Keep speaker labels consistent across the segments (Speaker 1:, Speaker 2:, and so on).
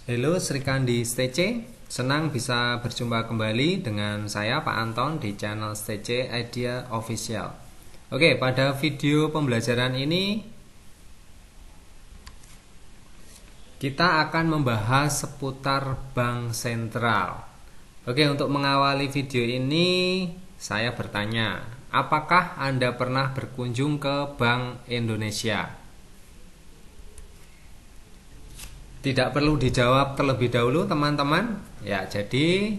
Speaker 1: Halo Sri Kandi STC, senang bisa berjumpa kembali dengan saya Pak Anton di channel STC Idea Official. Oke, pada video pembelajaran ini kita akan membahas seputar bank sentral. Oke, untuk mengawali video ini saya bertanya, apakah Anda pernah berkunjung ke Bank Indonesia? Tidak perlu dijawab terlebih dahulu teman-teman. Ya, jadi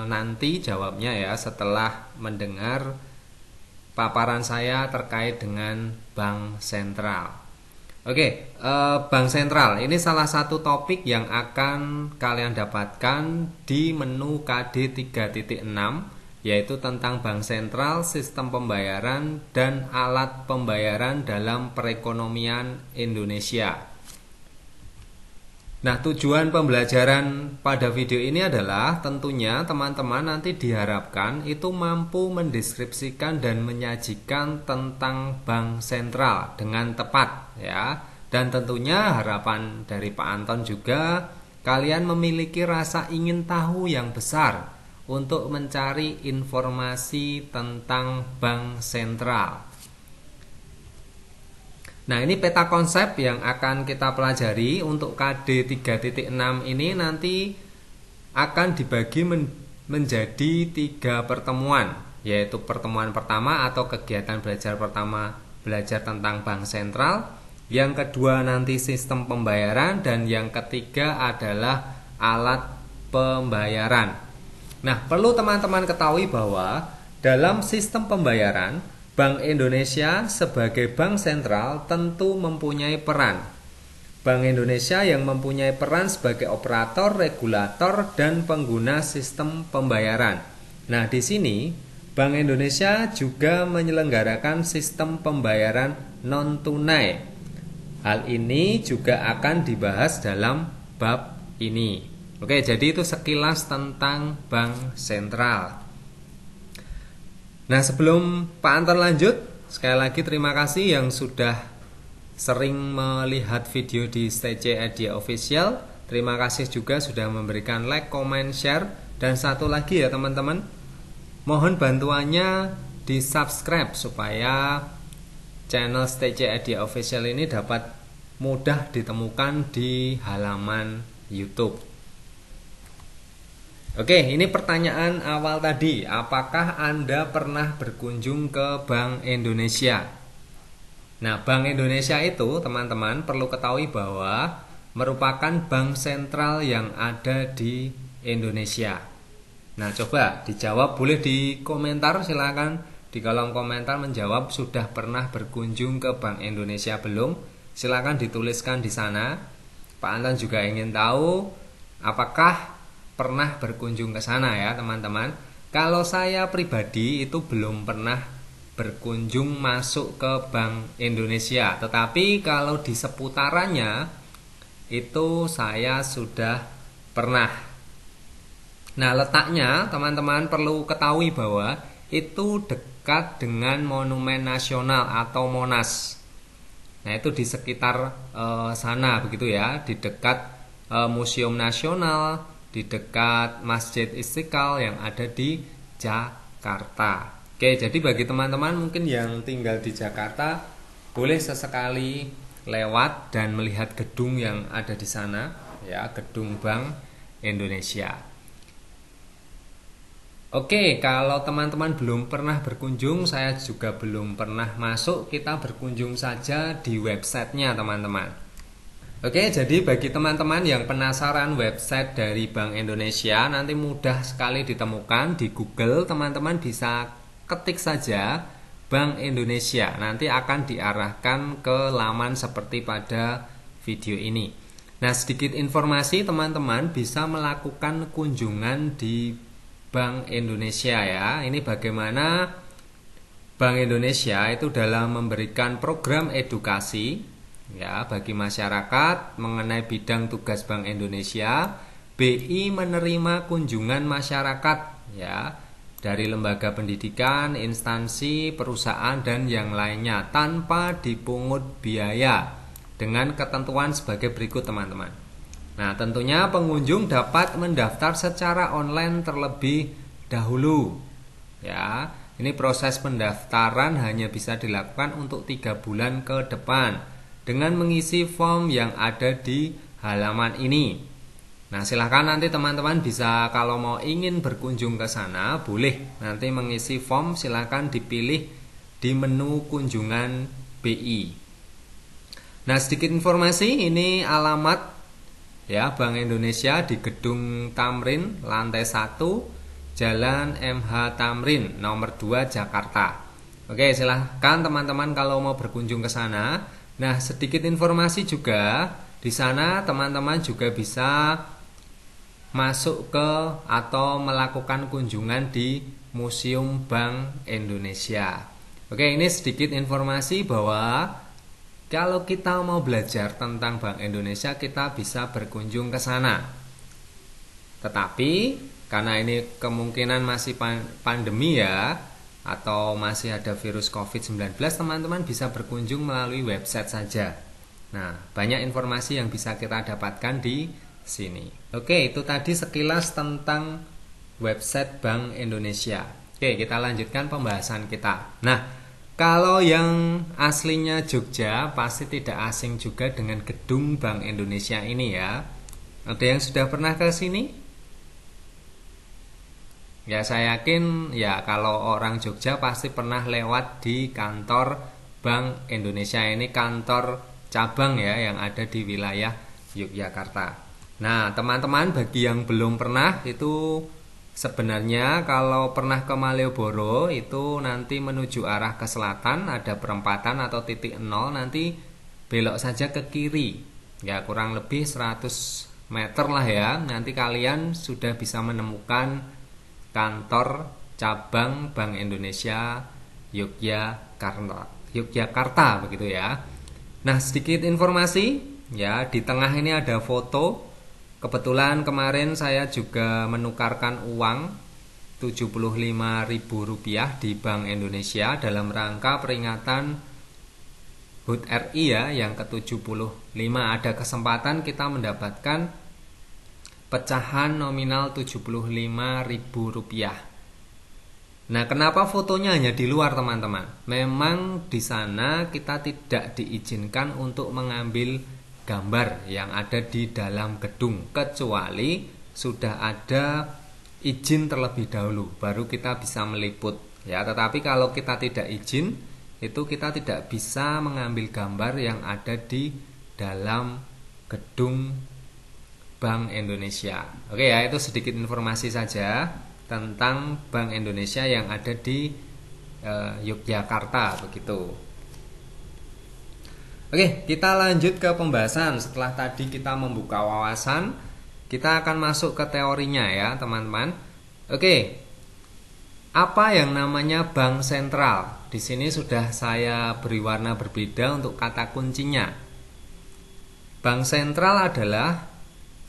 Speaker 1: nanti jawabnya ya setelah mendengar paparan saya terkait dengan bank sentral. Oke, bank sentral ini salah satu topik yang akan kalian dapatkan di menu KD 3.6, yaitu tentang bank sentral, sistem pembayaran, dan alat pembayaran dalam perekonomian Indonesia. Nah, tujuan pembelajaran pada video ini adalah tentunya teman-teman nanti diharapkan itu mampu mendeskripsikan dan menyajikan tentang bank sentral dengan tepat ya. Dan tentunya harapan dari Pak Anton juga kalian memiliki rasa ingin tahu yang besar untuk mencari informasi tentang bank sentral. Nah, ini peta konsep yang akan kita pelajari untuk KD 3.6 ini nanti akan dibagi menjadi 3 pertemuan, yaitu pertemuan pertama atau kegiatan belajar pertama belajar tentang bank sentral, yang kedua nanti sistem pembayaran, dan yang ketiga adalah alat pembayaran. Nah, perlu teman-teman ketahui bahwa dalam sistem pembayaran Bank Indonesia sebagai bank sentral tentu mempunyai peran. Bank Indonesia yang mempunyai peran sebagai operator, regulator, dan pengguna sistem pembayaran. Nah, di sini Bank Indonesia juga menyelenggarakan sistem pembayaran non-tunai. Hal ini juga akan dibahas dalam bab ini. Oke, jadi itu sekilas tentang bank sentral. Nah, sebelum Pak Anton lanjut, sekali lagi terima kasih yang sudah sering melihat video di STC Idea Official. Terima kasih juga sudah memberikan like, comment, share. Dan satu lagi ya teman-teman, mohon bantuannya di subscribe supaya channel STC Idea Official ini dapat mudah ditemukan di halaman YouTube. Oke, ini pertanyaan awal tadi. Apakah Anda pernah berkunjung ke Bank Indonesia? Nah, Bank Indonesia itu teman-teman perlu ketahui bahwa merupakan bank sentral yang ada di Indonesia. Nah, coba dijawab, boleh di komentar, silakan di kolom komentar menjawab sudah pernah berkunjung ke Bank Indonesia belum? Silakan dituliskan di sana. Pak Anton juga ingin tahu apakah pernah berkunjung ke sana ya teman-teman. Kalau saya pribadi itu belum pernah berkunjung masuk ke Bank Indonesia, tetapi kalau di seputarannya itu saya sudah pernah. Nah, letaknya teman-teman perlu ketahui bahwa itu dekat dengan Monumen Nasional atau Monas. Nah, itu di sekitar sana begitu ya, di dekat Museum Nasional, di dekat Masjid Istiqlal yang ada di Jakarta. Oke, jadi bagi teman-teman mungkin yang tinggal di Jakarta, boleh sesekali lewat dan melihat gedung yang ada di sana, ya, gedung Bank Indonesia. Oke, kalau teman-teman belum pernah berkunjung, saya juga belum pernah masuk, kita berkunjung saja di websitenya teman-teman. Oke, jadi bagi teman-teman yang penasaran website dari Bank Indonesia, nanti mudah sekali ditemukan di Google. Teman-teman bisa ketik saja Bank Indonesia, nanti akan diarahkan ke laman seperti pada video ini. Nah, sedikit informasi, teman-teman bisa melakukan kunjungan di Bank Indonesia ya. Ini bagaimana Bank Indonesia itu dalam memberikan program edukasi ya bagi masyarakat mengenai bidang tugas Bank Indonesia. BI menerima kunjungan masyarakat ya dari lembaga pendidikan, instansi, perusahaan, dan yang lainnya tanpa dipungut biaya dengan ketentuan sebagai berikut teman-teman. Nah, tentunya pengunjung dapat mendaftar secara online terlebih dahulu. Ya, ini proses pendaftaran hanya bisa dilakukan untuk 3 bulan ke depan dengan mengisi form yang ada di halaman ini. Nah, silahkan nanti teman-teman bisa kalau mau ingin berkunjung ke sana, boleh nanti mengisi form, silahkan dipilih di menu kunjungan BI. Nah, sedikit informasi, ini alamat ya Bank Indonesia di Gedung Tamrin lantai 1 Jalan MH Tamrin nomor 2 Jakarta. Oke, silahkan teman-teman kalau mau berkunjung ke sana. Nah, sedikit informasi juga, di sana teman-teman juga bisa masuk ke atau melakukan kunjungan di Museum Bank Indonesia. Oke, ini sedikit informasi bahwa kalau kita mau belajar tentang Bank Indonesia, kita bisa berkunjung ke sana. Tetapi karena ini kemungkinan masih pandemi ya, atau masih ada virus COVID-19, teman-teman bisa berkunjung melalui website saja. Nah, banyak informasi yang bisa kita dapatkan di sini. Oke, itu tadi sekilas tentang website Bank Indonesia. Oke, kita lanjutkan pembahasan kita. Nah, kalau yang aslinya Jogja pasti tidak asing juga dengan gedung Bank Indonesia ini ya. Ada yang sudah pernah ke sini? Ya, saya yakin ya kalau orang Jogja pasti pernah lewat di kantor Bank Indonesia ini, kantor cabang ya yang ada di wilayah Yogyakarta. Nah, teman-teman bagi yang belum pernah, itu sebenarnya kalau pernah ke Malioboro itu nanti menuju arah ke selatan ada perempatan atau titik 0, nanti belok saja ke kiri. Ya, kurang lebih 100 meter lah ya. Nanti kalian sudah bisa menemukan kantor cabang Bank Indonesia Yogyakarta begitu ya. Nah, sedikit informasi ya, di tengah ini ada foto. Kebetulan kemarin saya juga menukarkan uang Rp75.000 di Bank Indonesia dalam rangka peringatan HUT RI ya yang ke-75. Ada kesempatan kita mendapatkan pecahan nominal Rp75.000. Nah, kenapa fotonya hanya di luar, teman-teman? Memang di sana kita tidak diizinkan untuk mengambil gambar yang ada di dalam gedung, kecuali sudah ada izin terlebih dahulu baru kita bisa meliput ya. Tetapi kalau kita tidak izin, itu kita tidak bisa mengambil gambar yang ada di dalam gedung Bank Indonesia. Oke ya, itu sedikit informasi saja tentang Bank Indonesia yang ada di Yogyakarta begitu. Oke, kita lanjut ke pembahasan. Setelah tadi kita membuka wawasan, kita akan masuk ke teorinya ya, teman-teman. Oke. Apa yang namanya bank sentral? Di sini sudah saya beri warna berbeda untuk kata kuncinya. Bank sentral adalah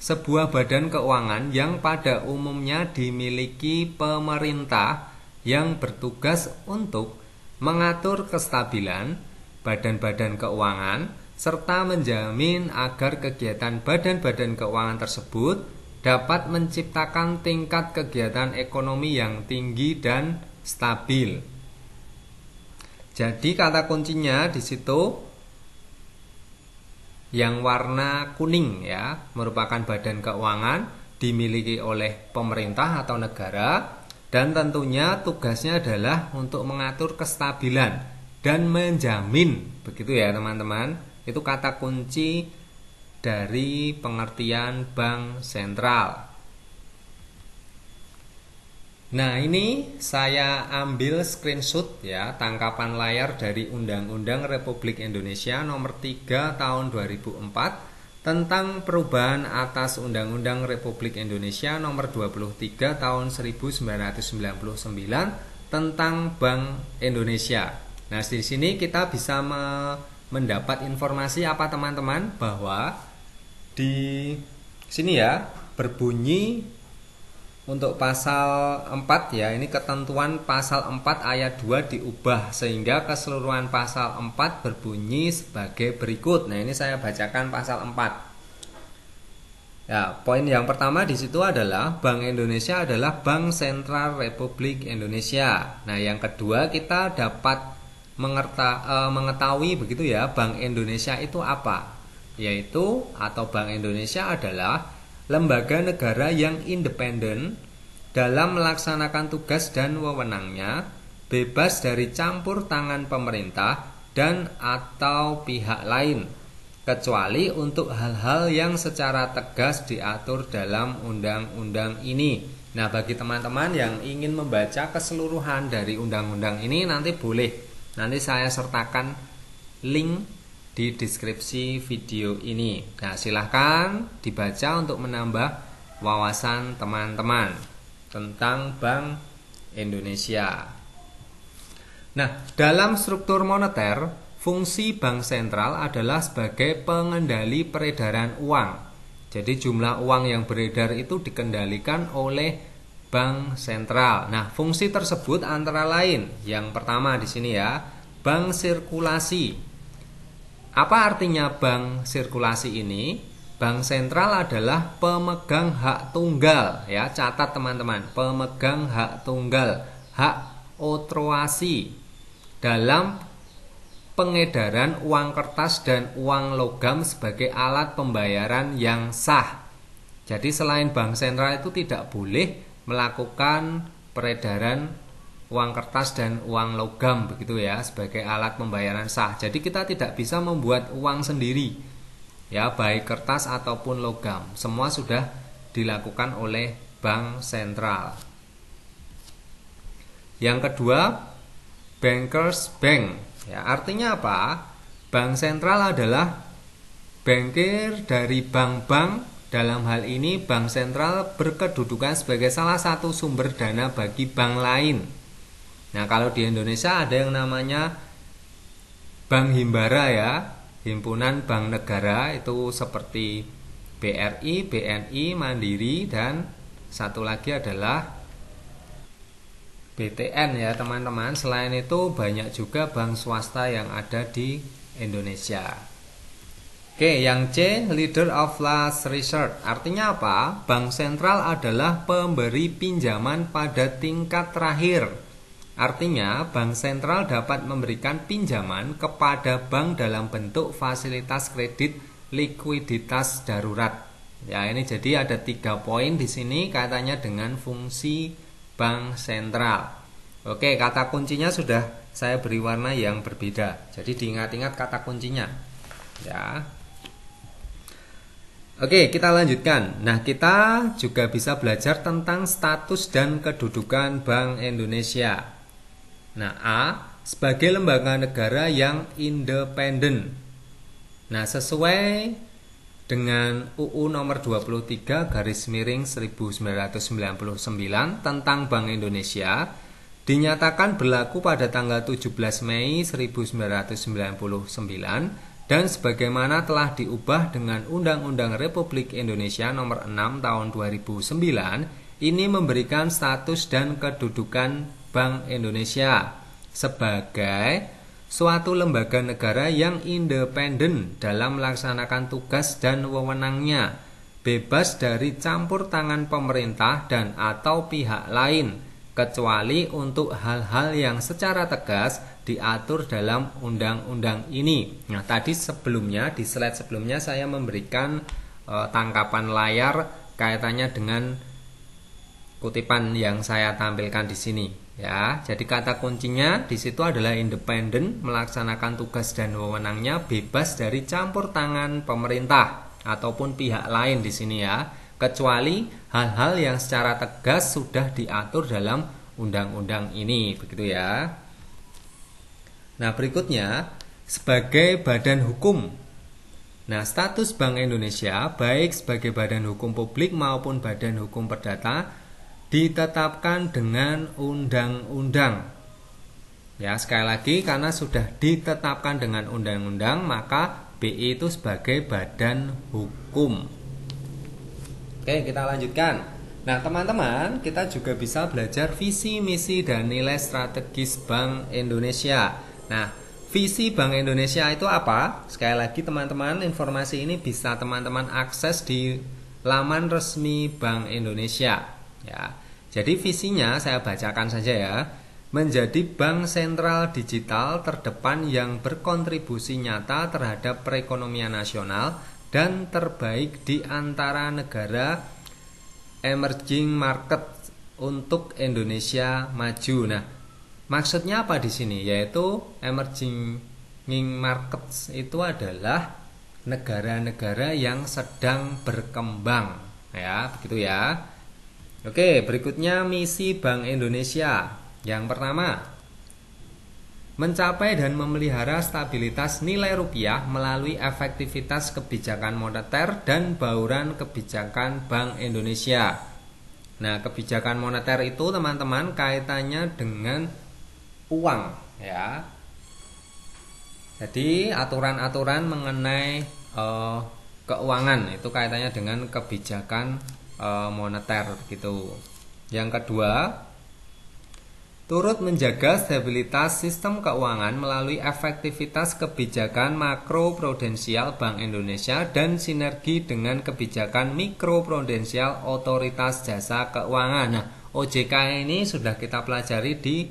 Speaker 1: sebuah badan keuangan yang pada umumnya dimiliki pemerintah yang bertugas untuk mengatur kestabilan badan-badan keuangan, serta menjamin agar kegiatan badan-badan keuangan tersebut dapat menciptakan tingkat kegiatan ekonomi yang tinggi dan stabil. Jadi kata kuncinya di situ yang warna kuning ya, merupakan badan keuangan dimiliki oleh pemerintah atau negara, dan tentunya tugasnya adalah untuk mengatur kestabilan dan menjamin, begitu ya teman-teman. Itu kata kunci dari pengertian bank sentral. Nah, ini saya ambil screenshot ya, tangkapan layar dari Undang-Undang Republik Indonesia Nomor 3 Tahun 2004 tentang perubahan atas Undang-Undang Republik Indonesia Nomor 23 Tahun 1999 tentang Bank Indonesia. Nah, di sini kita bisa mendapat informasi apa teman-teman, bahwa di sini ya berbunyi untuk pasal 4 ya, ini ketentuan pasal 4 ayat 2 diubah sehingga keseluruhan pasal 4 berbunyi sebagai berikut. Nah, ini saya bacakan pasal 4. Ya, poin yang pertama di situ adalah Bank Indonesia adalah Bank Sentral Republik Indonesia. Nah, yang kedua kita dapat mengetahui begitu ya, Bank Indonesia itu apa? Yaitu atau Bank Indonesia adalah lembaga negara yang independen dalam melaksanakan tugas dan wewenangnya, bebas dari campur tangan pemerintah dan atau pihak lain, kecuali untuk hal-hal yang secara tegas diatur dalam undang-undang ini. Nah, bagi teman-teman yang ingin membaca keseluruhan dari undang-undang ini nanti boleh. Nanti saya sertakan link di deskripsi video ini. Nah, silahkan dibaca untuk menambah wawasan teman-teman tentang Bank Indonesia. Nah, dalam struktur moneter, fungsi bank sentral adalah sebagai pengendali peredaran uang. Jadi jumlah uang yang beredar itu dikendalikan oleh bank sentral. Nah, fungsi tersebut antara lain, yang pertama di sini ya, bank sirkulasi. Apa artinya bank sirkulasi ini? Bank sentral adalah pemegang hak tunggal, ya, catat teman-teman, pemegang hak tunggal, hak otroasi dalam pengedaran uang kertas dan uang logam sebagai alat pembayaran yang sah. Jadi selain bank sentral itu tidak boleh melakukan peredaran uang kertas dan uang logam begitu ya sebagai alat pembayaran sah. Jadi kita tidak bisa membuat uang sendiri. Ya, baik kertas ataupun logam, semua sudah dilakukan oleh bank sentral. Yang kedua, Bankers Bank. Ya, artinya apa? Bank sentral adalah bankir dari bank-bank. Dalam hal ini bank sentral berkedudukan sebagai salah satu sumber dana bagi bank lain. Nah, kalau di Indonesia ada yang namanya Bank Himbara ya, Himpunan Bank Negara, itu seperti BRI, BNI, Mandiri, dan satu lagi adalah BTN ya teman-teman. Selain itu banyak juga bank swasta yang ada di Indonesia. Oke, yang C, Leader of Last Resort. Artinya apa? Bank sentral adalah pemberi pinjaman pada tingkat terakhir. Artinya bank sentral dapat memberikan pinjaman kepada bank dalam bentuk fasilitas kredit likuiditas darurat. Ya, ini jadi ada 3 poin di sini kaitannya dengan fungsi bank sentral. Oke, kata kuncinya sudah saya beri warna yang berbeda. Jadi diingat-ingat kata kuncinya. Ya. Oke, kita lanjutkan. Nah, kita juga bisa belajar tentang status dan kedudukan Bank Indonesia. Nah, A, sebagai lembaga negara yang independen. Nah, sesuai dengan UU nomor 23 garis miring 1999 tentang Bank Indonesia dinyatakan berlaku pada tanggal 17 Mei 1999 dan sebagaimana telah diubah dengan Undang-Undang Republik Indonesia nomor 6 tahun 2009, ini memberikan status dan kedudukan Bank Indonesia sebagai suatu lembaga negara yang independen dalam melaksanakan tugas dan wewenangnya, bebas dari campur tangan pemerintah dan atau pihak lain, kecuali untuk hal-hal yang secara tegas diatur dalam undang-undang ini. Nah, tadi sebelumnya di slide sebelumnya saya memberikan tangkapan layar kaitannya dengan kutipan yang saya tampilkan di sini. Ya, jadi kata kuncinya di situ adalah independen, melaksanakan tugas dan wewenangnya, bebas dari campur tangan pemerintah ataupun pihak lain di sini ya, kecuali hal-hal yang secara tegas sudah diatur dalam undang-undang ini, begitu ya. Nah, berikutnya sebagai badan hukum. Nah, status Bank Indonesia baik sebagai badan hukum publik maupun badan hukum perdata ditetapkan dengan undang-undang. Ya, sekali lagi karena sudah ditetapkan dengan undang-undang, maka BI itu sebagai badan hukum. Oke, kita lanjutkan. Nah, teman-teman, kita juga bisa belajar visi, misi, dan nilai strategis Bank Indonesia. Nah, visi Bank Indonesia itu apa? Sekali lagi teman-teman, informasi ini bisa teman-teman akses di laman resmi Bank Indonesia. Ya. Jadi visinya saya bacakan saja ya. Menjadi bank sentral digital terdepan yang berkontribusi nyata terhadap perekonomian nasional dan terbaik di antara negara emerging market untuk Indonesia maju. Nah, maksudnya apa di sini? Yaitu emerging markets itu adalah negara-negara yang sedang berkembang, ya, begitu ya. Oke, berikutnya misi Bank Indonesia. Yang pertama, mencapai dan memelihara stabilitas nilai rupiah melalui efektivitas kebijakan moneter dan bauran kebijakan Bank Indonesia. Nah, kebijakan moneter itu teman-teman kaitannya dengan uang, ya. Jadi aturan-aturan mengenai keuangan itu kaitannya dengan kebijakan moneter gitu. Yang kedua, turut menjaga stabilitas sistem keuangan melalui efektivitas kebijakan makroprudensial Bank Indonesia dan sinergi dengan kebijakan mikroprudensial Otoritas Jasa Keuangan. Nah, OJK ini sudah kita pelajari di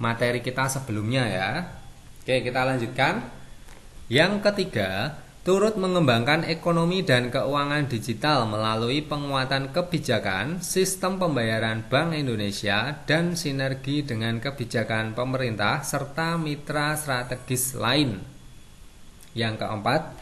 Speaker 1: materi kita sebelumnya ya. Oke, kita lanjutkan. Yang ketiga, turut mengembangkan ekonomi dan keuangan digital melalui penguatan kebijakan, sistem pembayaran Bank Indonesia, dan sinergi dengan kebijakan pemerintah serta mitra strategis lain. Yang keempat,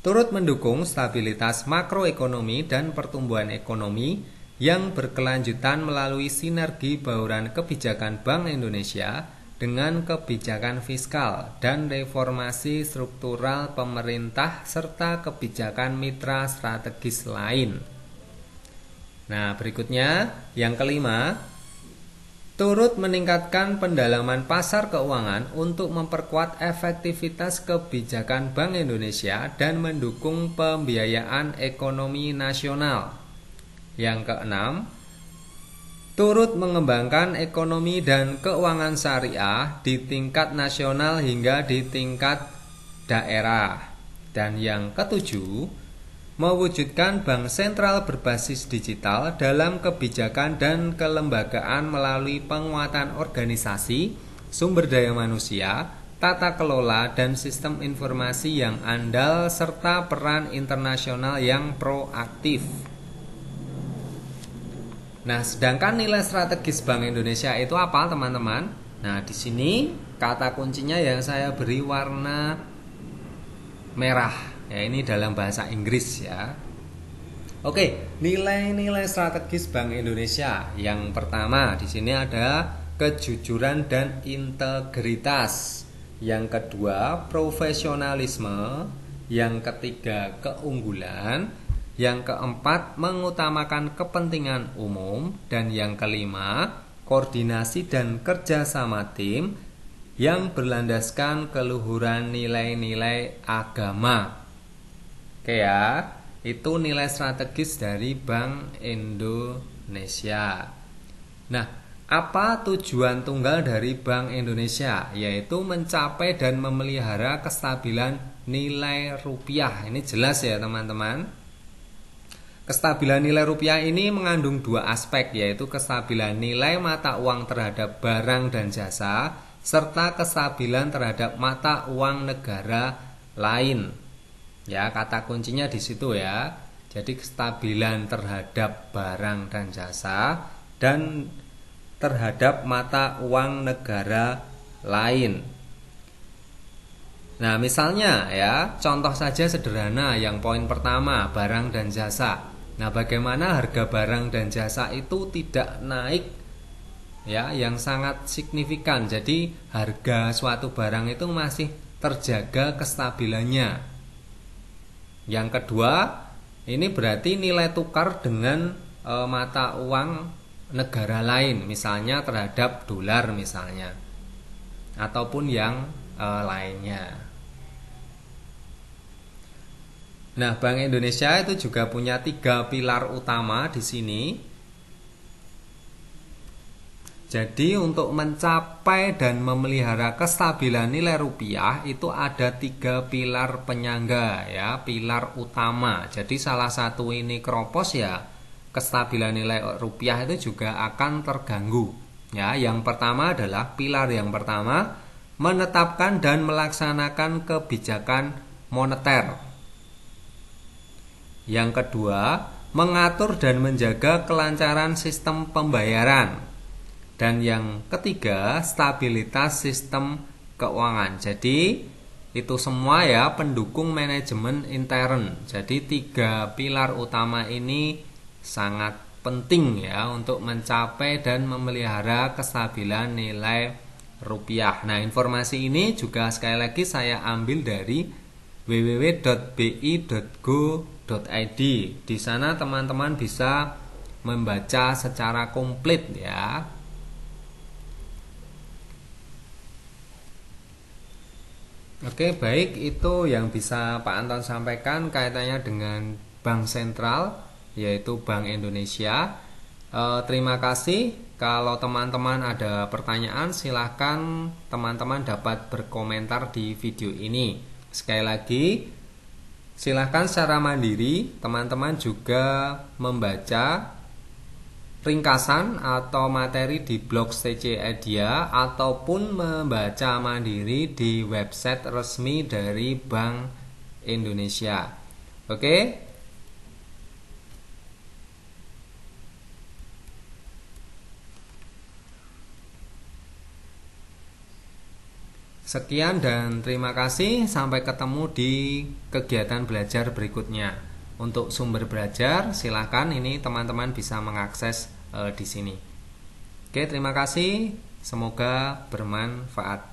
Speaker 1: turut mendukung stabilitas makroekonomi dan pertumbuhan ekonomi yang berkelanjutan melalui sinergi bauran kebijakan Bank Indonesia dengan kebijakan fiskal dan reformasi struktural pemerintah serta kebijakan mitra strategis lain. Nah, berikutnya yang kelima, turut meningkatkan pendalaman pasar keuangan untuk memperkuat efektivitas kebijakan Bank Indonesia dan mendukung pembiayaan ekonomi nasional. Yang keenam, turut mengembangkan ekonomi dan keuangan syariah di tingkat nasional hingga di tingkat daerah. Dan yang ketujuh, mewujudkan bank sentral berbasis digital dalam kebijakan dan kelembagaan melalui penguatan organisasi, sumber daya manusia, tata kelola, dan sistem informasi yang andal serta peran internasional yang proaktif. Nah, sedangkan nilai strategis Bank Indonesia itu apa, teman-teman? Nah, di sini kata kuncinya yang saya beri warna merah. Ya, ini dalam bahasa Inggris ya. Oke, nilai-nilai strategis Bank Indonesia. Yang pertama, di sini ada kejujuran dan integritas. Yang kedua, profesionalisme. Yang ketiga, keunggulan. Yang keempat, mengutamakan kepentingan umum. Dan yang kelima, koordinasi dan kerjasama tim yang berlandaskan keluhuran nilai-nilai agama. Oke ya, itu nilai strategis dari Bank Indonesia. Nah, apa tujuan tunggal dari Bank Indonesia? Yaitu mencapai dan memelihara kestabilan nilai rupiah. Ini jelas ya teman-teman. Kestabilan nilai rupiah ini mengandung dua aspek, yaitu kestabilan nilai mata uang terhadap barang dan jasa, serta kestabilan terhadap mata uang negara lain. Ya, kata kuncinya di situ ya. Jadi kestabilan terhadap barang dan jasa dan terhadap mata uang negara lain. Nah, misalnya ya, contoh saja sederhana yang poin pertama, barang dan jasa. Nah, bagaimana harga barang dan jasa itu tidak naik ya, yang sangat signifikan. Jadi harga suatu barang itu masih terjaga kestabilannya. Yang kedua, ini berarti nilai tukar dengan mata uang negara lain, misalnya terhadap dolar misalnya, ataupun yang lainnya. Nah, Bank Indonesia itu juga punya 3 pilar utama di sini. Jadi untuk mencapai dan memelihara kestabilan nilai rupiah itu ada 3 pilar penyangga ya, pilar utama. Jadi salah satu ini keropos ya, kestabilan nilai rupiah itu juga akan terganggu. Ya, yang pertama adalah pilar yang pertama, menetapkan dan melaksanakan kebijakan moneter. Yang kedua, mengatur dan menjaga kelancaran sistem pembayaran. Dan yang ketiga, stabilitas sistem keuangan. Jadi itu semua ya pendukung manajemen intern. Jadi 3 pilar utama ini sangat penting ya untuk mencapai dan memelihara kestabilan nilai rupiah. Nah, informasi ini juga sekali lagi saya ambil dari www.bi.go.id. Di sana teman-teman bisa membaca secara komplit ya. Oke, baik, itu yang bisa Pak Anton sampaikan kaitannya dengan Bank Sentral, yaitu Bank Indonesia. Terima kasih. Kalau teman-teman ada pertanyaan, silahkan teman-teman dapat berkomentar di video ini. Sekali lagi, silahkan secara mandiri teman-teman juga membaca ringkasan atau materi di blog TC Idea ataupun membaca mandiri di website resmi dari Bank Indonesia. Oke? Sekian dan terima kasih. Sampai ketemu di kegiatan belajar berikutnya. Untuk sumber belajar, silakan ini teman-teman bisa mengakses di sini. Oke, terima kasih. Semoga bermanfaat.